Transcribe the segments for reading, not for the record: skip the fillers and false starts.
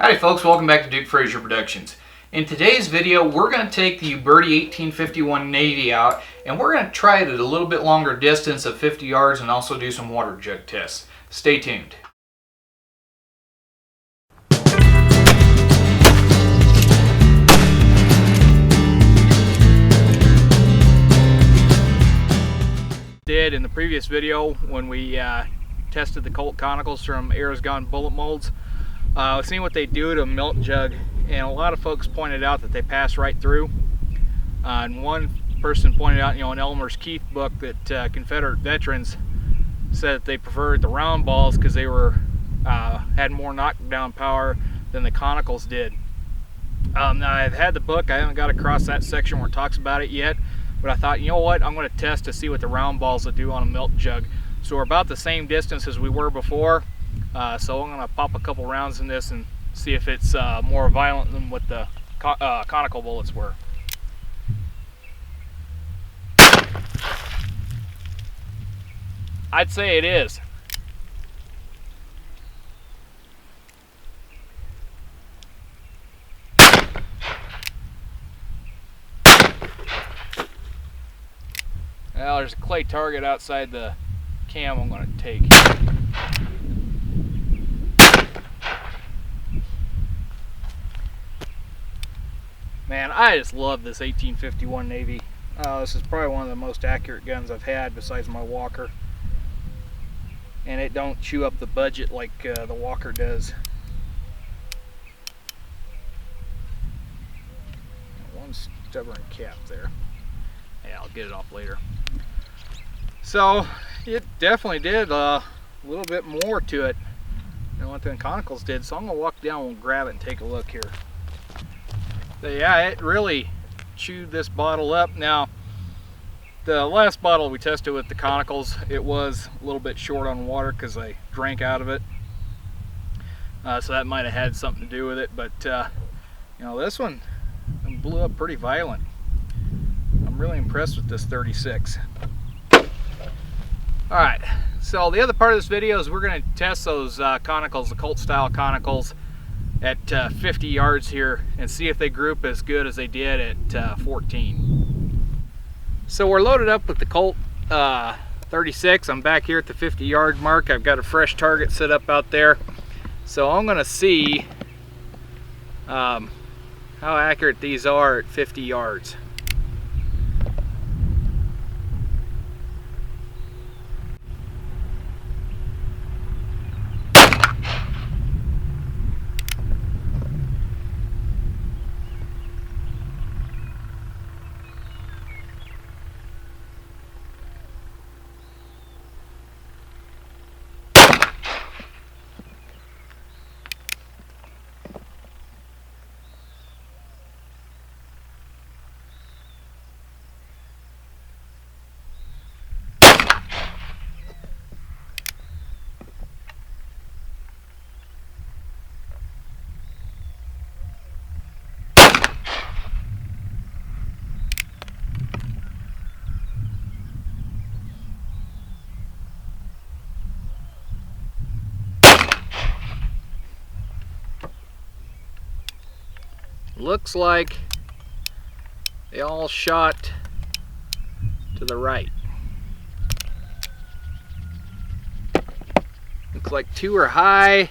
Howdy folks, welcome back to Duke Frazier Productions. In today's video, we're going to take the Uberti 1851 Navy out and we're going to try it at a little bit longer distance of 50 yards and also do some water jug tests. Stay tuned. Did in the previous video when we tested the Colt Conicals from Air's Gone bullet molds. I've seen what they do to a milk jug, and a lot of folks pointed out that they pass right through. And one person pointed out, in Elmer's Keith book, that Confederate veterans said that they preferred the round balls because they were had more knockdown power than the Conicals did. Now I've had the book, I haven't got across that section where it talks about it yet, but I thought, you know what, I'm going to test to see what the round balls will do on a milk jug. So we're about the same distance as we were before. So I'm going to pop a couple rounds in this and see if it's more violent than what the conical bullets were. I'd say it is. Well, there's a clay target outside the cam I'm going to take. Man, I just love this 1851 Navy. This is probably one of the most accurate guns I've had besides my Walker. And it don't chew up the budget like the Walker does. One stubborn cap there. Yeah, I'll get it off later. So, it definitely did a little bit more to it than what the Conicals did. So I'm going to walk down and grab it and take a look here. So yeah, it really chewed this bottle up. Now, the last bottle we tested with the Conicals, it was a little bit short on water because I drank out of it. So that might have had something to do with it. But, this one blew up pretty violent. I'm really impressed with this 36. Alright, so the other part of this video is we're going to test those Conicals, the Colt style Conicals, at 50 yards here and see if they group as good as they did at 14. So we're loaded up with the Colt 36. I'm back here at the 50 yard mark. I've got a fresh target set up out there. So I'm going to see how accurate these are at 50 yards. Looks like they all shot to the right. Looks like 2 are high,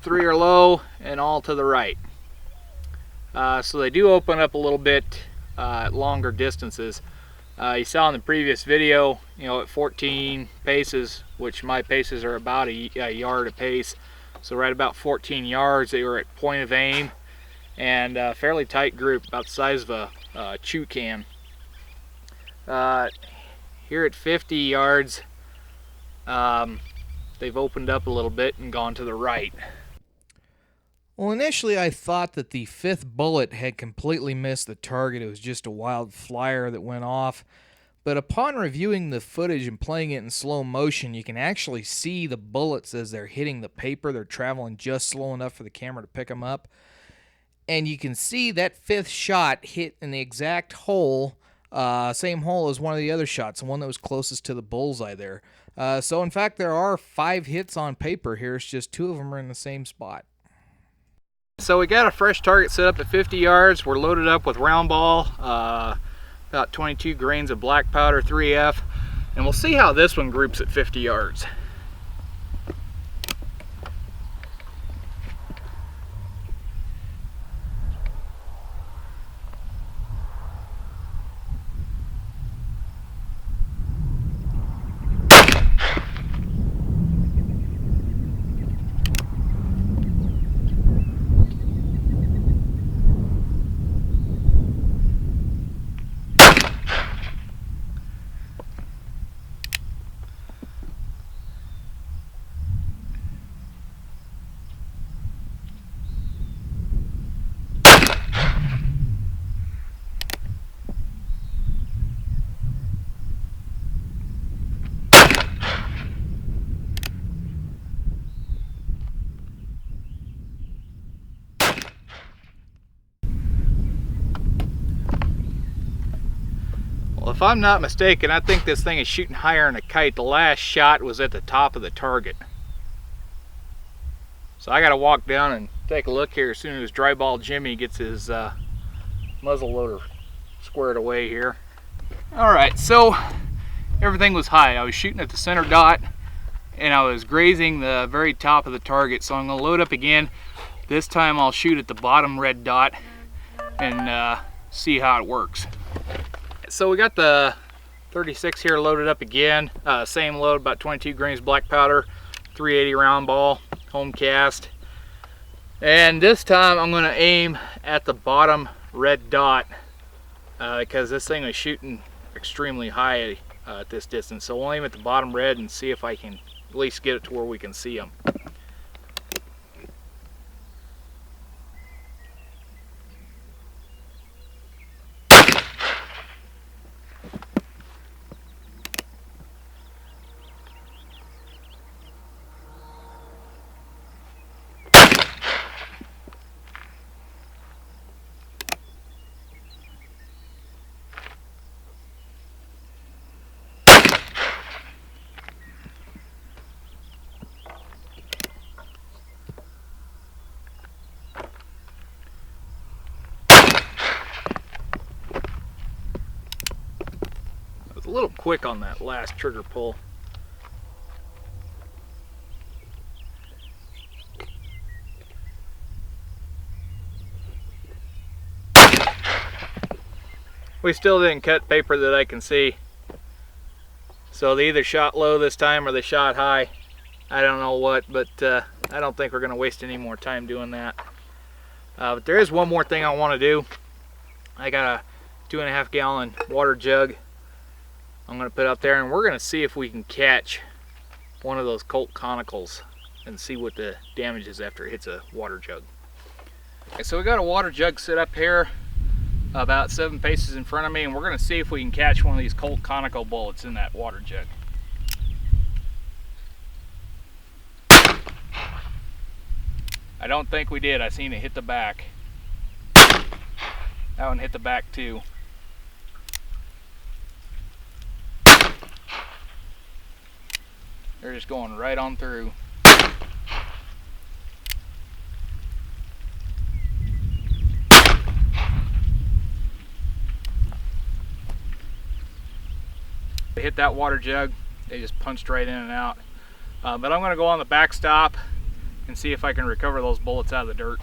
3 are low, and all to the right. So they do open up a little bit at longer distances. You saw in the previous video, at 14 paces, which my paces are about a yard a pace. So right about 14 yards, they were at point of aim and a fairly tight group, about the size of a chew can. Here at 50 yards, they've opened up a little bit and gone to the right. Well, initially I thought that the 5th bullet had completely missed the target. It was just a wild flyer that went off. But upon reviewing the footage and playing it in slow motion, you can actually see the bullets as they're hitting the paper. They're traveling just slow enough for the camera to pick them up. And you can see that 5th shot hit in the exact hole Same hole as one of the other shots, the one that was closest to the bullseye there. So in fact, there are 5 hits on paper here. It's just 2 of them are in the same spot. So we got a fresh target set up at 50 yards. We're loaded up with round ball, about 22 grains of black powder 3F, and we'll see how this one groups at 50 yards. Well, if I'm not mistaken, I think this thing is shooting higher than a kite. The last shot was at the top of the target. So I gotta walk down and take a look here as soon as Dry Ball Jimmy gets his muzzle loader squared away here. Alright, so everything was high. I was shooting at the center dot and I was grazing the very top of the target. So I'm gonna load up again. This time I'll shoot at the bottom red dot and see how it works. So we got the 36 here loaded up again. Same load, about 22 grains black powder, 380 round ball, home cast. And this time I'm gonna aim at the bottom red dot because this thing is shooting extremely high at this distance. So we'll aim at the bottom red and see if I can at least get it to where we can see them. A little quick on that last trigger pull. We still didn't cut paper that I can see. So they either shot low this time or they shot high. I don't know what, but I don't think we're going to waste any more time doing that. But there is one more thing I want to do. I got a 2.5 gallon water jug I'm going to put up there, and we're going to see if we can catch one of those Colt Conicals and see what the damage is after it hits a water jug. Okay, so we got a water jug set up here about 7 paces in front of me, and we're going to see if we can catch one of these Colt Conical bullets in that water jug. I don't think we did. I seen it hit the back. That one hit the back too. They're just going right on through. They hit that water jug, they just punched right in and out. But I'm going to go on the backstop and see if I can recover those bullets out of the dirt.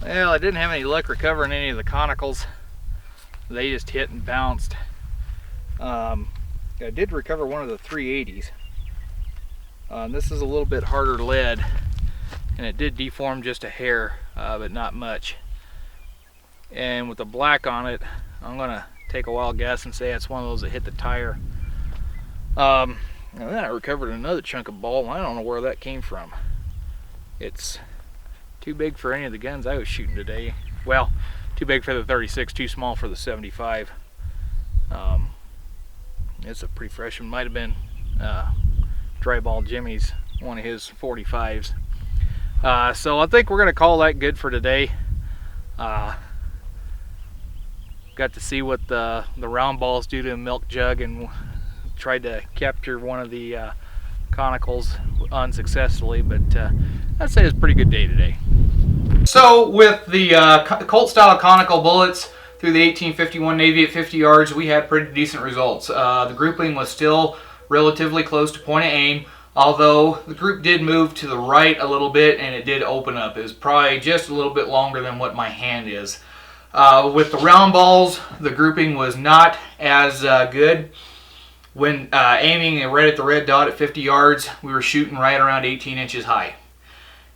Well, I didn't have any luck recovering any of the conicals. They just hit and bounced. I did recover one of the 380s. This is a little bit harder lead, and it did deform just a hair, but not much. And with the black on it, I'm gonna take a wild guess and say it's one of those that hit the tire. And then I recovered another chunk of ball, and I don't know where that came from. It's too big for any of the guns I was shooting today. Well, too big for the 36, too small for the 75. It's a pretty fresh one. Might have been Dry Ball Jimmy's, one of his 45s. So I think we're going to call that good for today. Got to see what the round balls do to a milk jug, and tried to capture one of the conicals unsuccessfully, but I'd say it's a pretty good day today. So with the Colt style conical bullets through the 1851 Navy at 50 yards, we had pretty decent results. The grouping was still relatively close to point of aim, although the group did move to the right a little bit and it did open up. It was probably just a little bit longer than what my hand is. With the round balls, the grouping was not as good. When aiming right at the red dot at 50 yards, we were shooting right around 18 inches high.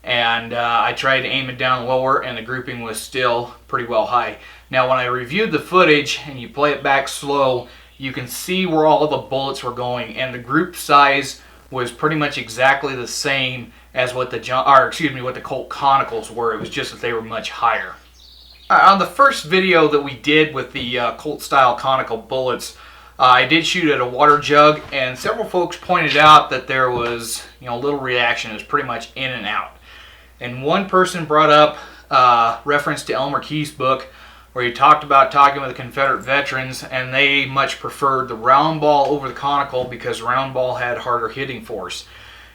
And I tried to aim it down lower, and the grouping was still pretty well high. Now when I reviewed the footage and you play it back slow, you can see where all the bullets were going, and the group size was pretty much exactly the same as what the Colt Conicals were. It was just that they were much higher. On the first video that we did with the Colt style conical bullets, I did shoot at a water jug, and several folks pointed out that there was a little reaction. It was pretty much in and out. And one person brought up reference to Elmer Key's book, where he talked about talking with the Confederate veterans, and they much preferred the round ball over the conical because round ball had harder hitting force.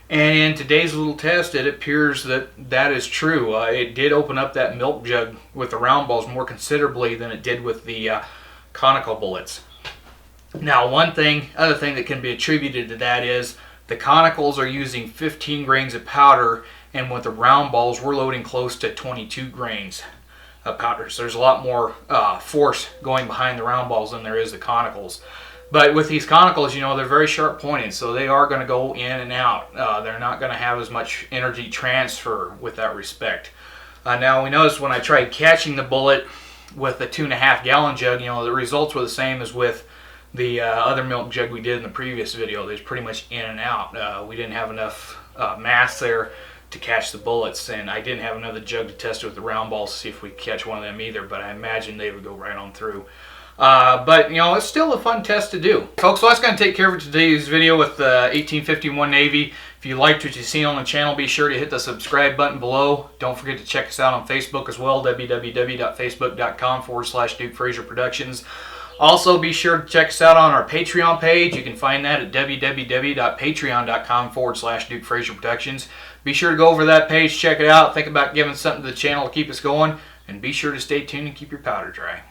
And in today's little test, it appears that that is true. It did open up that milk jug with the round balls more considerably than it did with the conical bullets. Now, other thing that can be attributed to that is the conicals are using 15 grains of powder, and with the round balls, we're loading close to 22 grains of powder. So there's a lot more force going behind the round balls than there is the conicals. But with these conicals, they're very sharp pointed, so they are going to go in and out. They're not going to have as much energy transfer with that respect. Now, we noticed when I tried catching the bullet with the 2.5 gallon jug, the results were the same as with the other milk jug we did in the previous video. They was pretty much in and out. We didn't have enough mass there to catch the bullets, and I didn't have another jug to test it with the round balls to see if we could catch one of them either, but I imagine they would go right on through. But it's still a fun test to do. Folks, so that's going to take care of today's video with the 1851 Navy. If you liked what you see on the channel, be sure to hit the subscribe button below. Don't forget to check us out on Facebook as well, www.facebook.com/Duke Fraser Productions. Also, be sure to check us out on our Patreon page. You can find that at www.patreon.com/Duke Fraser Productions. Be sure to go over that page, check it out, think about giving something to the channel to keep us going, and be sure to stay tuned and keep your powder dry.